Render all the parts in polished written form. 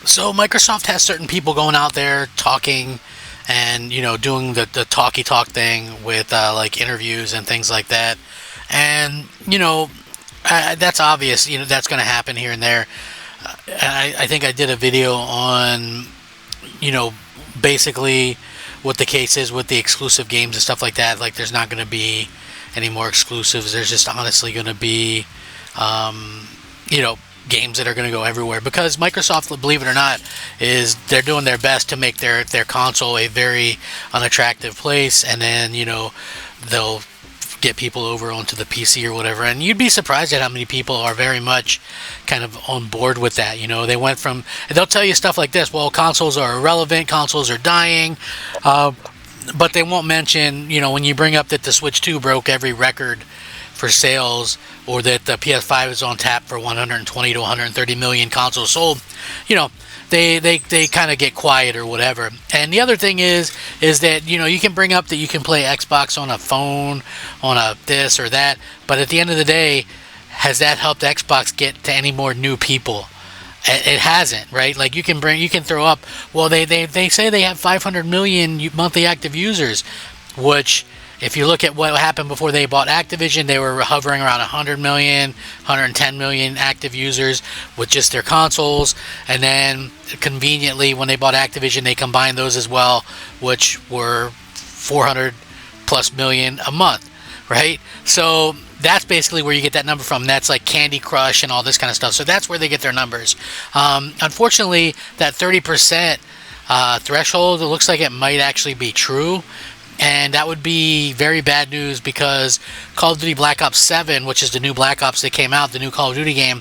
So Microsoft has certain people going out there talking and doing the talky talk thing with like interviews and things like that. And that's obvious. That's going to happen here and there. I think I did a video on basically what the case is with the exclusive games and stuff like that. Like, there's not going to be any more exclusives. There's just honestly going to be games that are going to go everywhere, because Microsoft, believe it or not, they're doing their best to make their console a very unattractive place, and then they'll get people over onto the PC or whatever. And you'd be surprised at how many people are very much kind of on board with that. They went from, they'll tell you stuff like this: well, consoles are irrelevant, consoles are dying, but they won't mention, when you bring up that the Switch 2 broke every record for sales, or that the PS5 is on tap for 120 to 130 million consoles sold, they kind of get quiet or whatever. And the other thing is that you can bring up that you can play Xbox on a phone, on a this or that, but at the end of the day, has that helped Xbox get to any more new people? It hasn't, right? Like, you can throw up, well, they say they have 500 million monthly active users, which, if you look at what happened before they bought Activision, they were hovering around 100 million, 110 million active users with just their consoles. And then, conveniently, when they bought Activision, they combined those as well, which were 400 plus million a month, right? So that's basically where you get that number from. That's like Candy Crush and all this kind of stuff. So that's where they get their numbers. Unfortunately, that 30% threshold, it looks like it might actually be true. And that would be very bad news, because Call of Duty Black Ops 7, which is the new Black Ops that came out, the new Call of Duty game,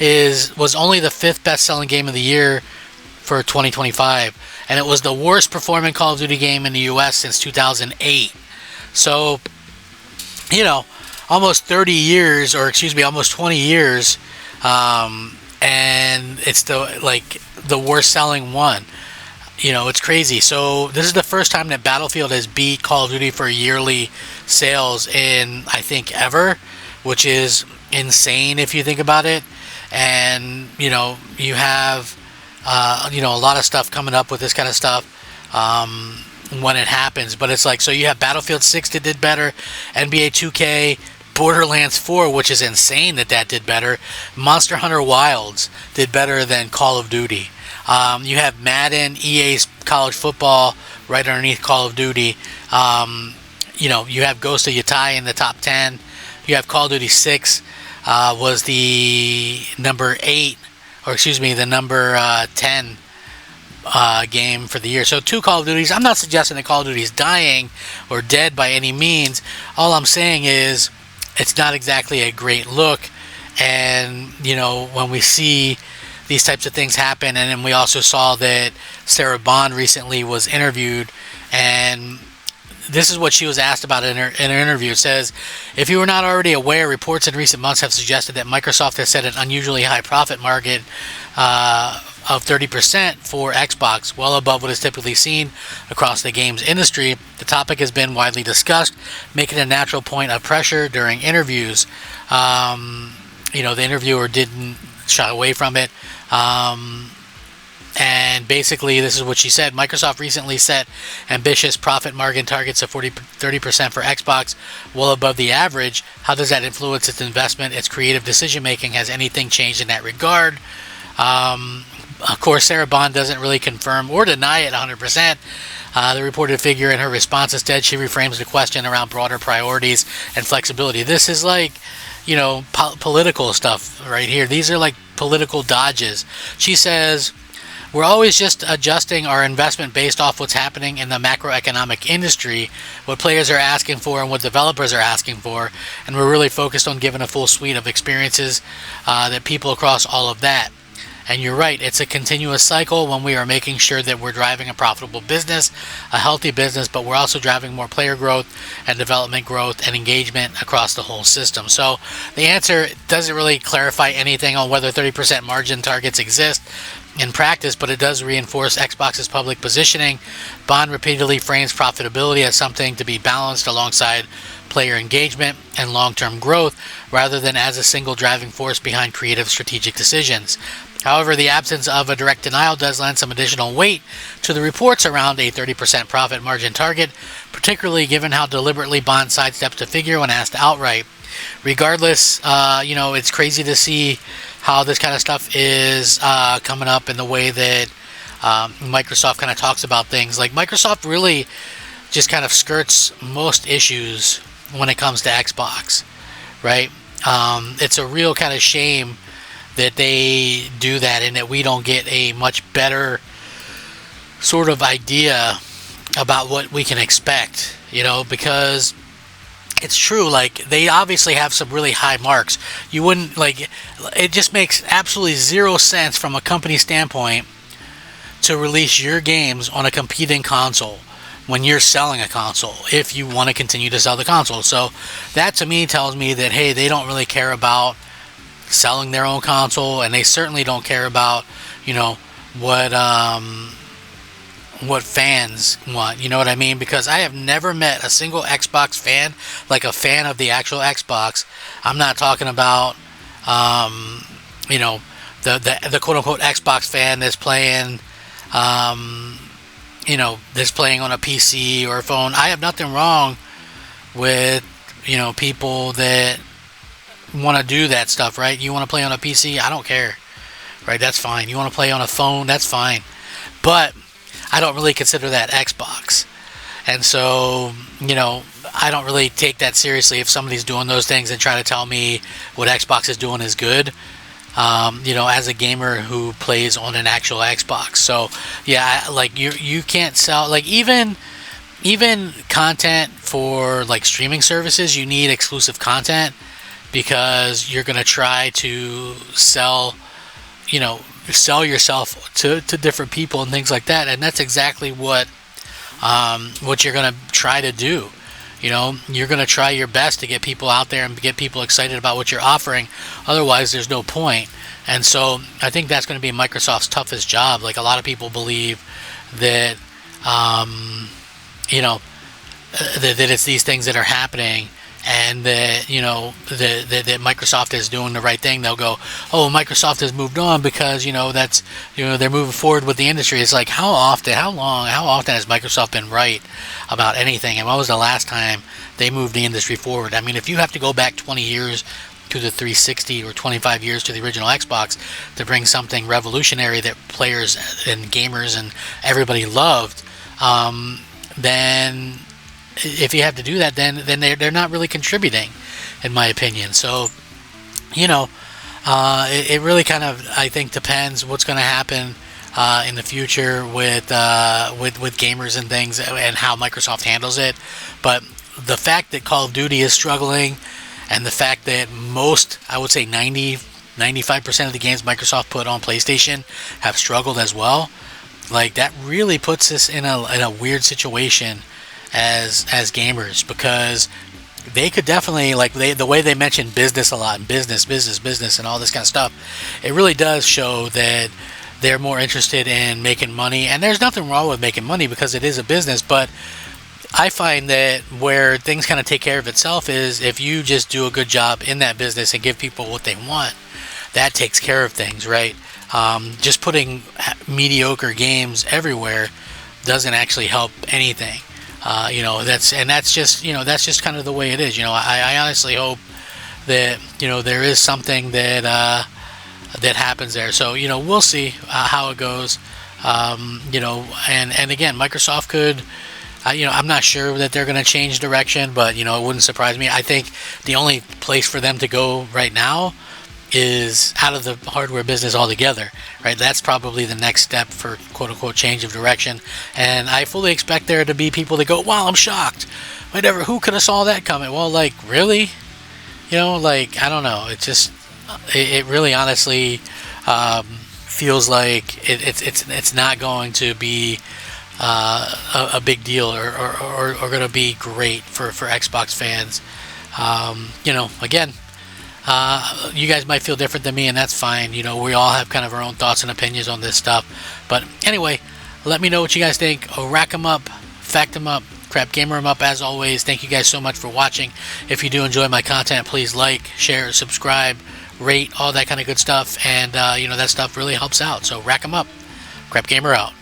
was only the 5th best-selling game of the year for 2025. And it was the worst performing Call of Duty game in the US since 2008. So, almost 30 years, or excuse me, almost 20 years, and it's the worst-selling one. It's crazy. So this is the first time that Battlefield has beat Call of Duty for yearly sales in, I think, ever, which is insane if you think about it. And, you have, a lot of stuff coming up with this kind of stuff when it happens. But it's like, so you have Battlefield 6 that did better, NBA 2K, Borderlands 4, which is insane that did better. Monster Hunter Wilds did better than Call of Duty. You have Madden, EA's college football right underneath Call of Duty. You have Ghost of Yotei in the top 10. You have Call of Duty 6 was the number 8, or excuse me, the number 10 game for the year. So 2 Call of Duties. I'm not suggesting that Call of Duty is dying or dead by any means. All I'm saying is it's not exactly a great look. And, when we see these types of things happen, and then we also saw that Sarah Bond recently was interviewed, and this is what she was asked about in her interview. It says, if you were not already aware, reports in recent months have suggested that Microsoft has set an unusually high profit margin of 30% for Xbox, well above what is typically seen across the games industry. The topic has been widely discussed, making a natural point of pressure during interviews. The interviewer didn't shy away from it. And basically, this is what she said. Microsoft recently set ambitious profit margin targets of 30% for Xbox, well above the average. How does that influence its investment, its creative decision-making? Has anything changed in that regard? Of course, Sarah Bond doesn't really confirm or deny it 100%. The reported figure. In her response, instead, she reframes the question around broader priorities and flexibility. This is like, political stuff right here. These are like political dodges. She says, we're always just adjusting our investment based off what's happening in the macroeconomic industry, what players are asking for and what developers are asking for, and we're really focused on giving a full suite of experiences that people across all of that. And you're right, it's a continuous cycle when we are making sure that we're driving a profitable business, a healthy business, but we're also driving more player growth and development growth and engagement across the whole system. So the answer doesn't really clarify anything on whether 30% margin targets exist in practice, but it does reinforce Xbox's public positioning. Bond repeatedly frames profitability as something to be balanced alongside player engagement and long-term growth, rather than as a single driving force behind creative strategic decisions. However, the absence of a direct denial does lend some additional weight to the reports around a 30% profit margin target, particularly given how deliberately Bond sidesteps the figure when asked outright. Regardless, it's crazy to see how this kind of stuff is coming up in the way that Microsoft kind of talks about things. Like, Microsoft really just kind of skirts most issues when it comes to Xbox, right? It's a real kind of shame that they do that and that we don't get a much better sort of idea about what we can expect, because it's true, like, they obviously have some really high marks. You wouldn't, like, it just makes absolutely zero sense from a company standpoint to release your games on a competing console when you're selling a console, if you want to continue to sell the console. So that to me tells me that, hey, they don't really care about selling their own console, and they certainly don't care about, what fans want, you know what I mean? Because I have never met a single Xbox fan, like a fan of the actual Xbox. I'm not talking about, the quote-unquote Xbox fan that's playing, that's playing on a PC or a phone. I have nothing wrong with, people that want to do that stuff, right? You want to play on a PC? I don't care, right? That's fine. You want to play on a phone? That's fine. But I don't really consider that Xbox. And so, I don't really take that seriously if somebody's doing those things and try to tell me what Xbox is doing is good, as a gamer who plays on an actual Xbox. So, yeah, like, you can't sell, like, even content for, like, streaming services, you need exclusive content because you're going to try to sell yourself to different people and things like that, and that's exactly what you're going to try to do. You're going to try your best to get people out there and get people excited about what you're offering. Otherwise, there's no point. And so I think that's going to be Microsoft's toughest job. Like, a lot of people believe that that it's these things that are happening, and that that Microsoft is doing the right thing. They'll go, oh, Microsoft has moved on because that's they're moving forward with the industry. It's like, how often has Microsoft been right about anything? And when was the last time they moved the industry forward? I mean, if you have to go back 20 years to the 360 or 25 years to the original Xbox to bring something revolutionary that players and gamers and everybody loved, then if you have to do that, then they're not really contributing, in my opinion. So, it really kind of, I think, depends what's going to happen in the future with gamers and things, and how Microsoft handles it. But the fact that Call of Duty is struggling, and the fact that most, I would say 95% of the games Microsoft put on PlayStation have struggled as well, like, that really puts us in a weird situation as gamers, because they could definitely, like, the way they mention business a lot, and business and all this kind of stuff, it really does show that they're more interested in making money. And there's nothing wrong with making money, because it is a business. But I find that where things kind of take care of itself is if you just do a good job in that business and give people what they want, that takes care of things, right? Just putting mediocre games everywhere doesn't actually help anything. That's just kind of the way it is. I honestly hope that there is something that happens there. So we'll see how it goes. And again, Microsoft could. I'm not sure that they're going to change direction, but it wouldn't surprise me. I think the only place for them to go right now is out of the hardware business altogether, right? That's probably the next step for quote-unquote change of direction. And I fully expect there to be people that go, wow, I'm shocked. Whatever, who could have saw that coming? Well, like, really? I don't know. It just, it really honestly feels like it's not going to be a big deal or going to be great for Xbox fans. Again, you guys might feel different than me, and that's fine. We all have kind of our own thoughts and opinions on this stuff. But anyway, let me know what you guys think. Rack 'em up, fact 'em up, crap gamer 'em up. As always, thank you guys so much for watching. If you do enjoy my content, please like, share, subscribe, rate, all that kind of good stuff, and you know, that stuff really helps out. So rack them up. Crap Gamer out.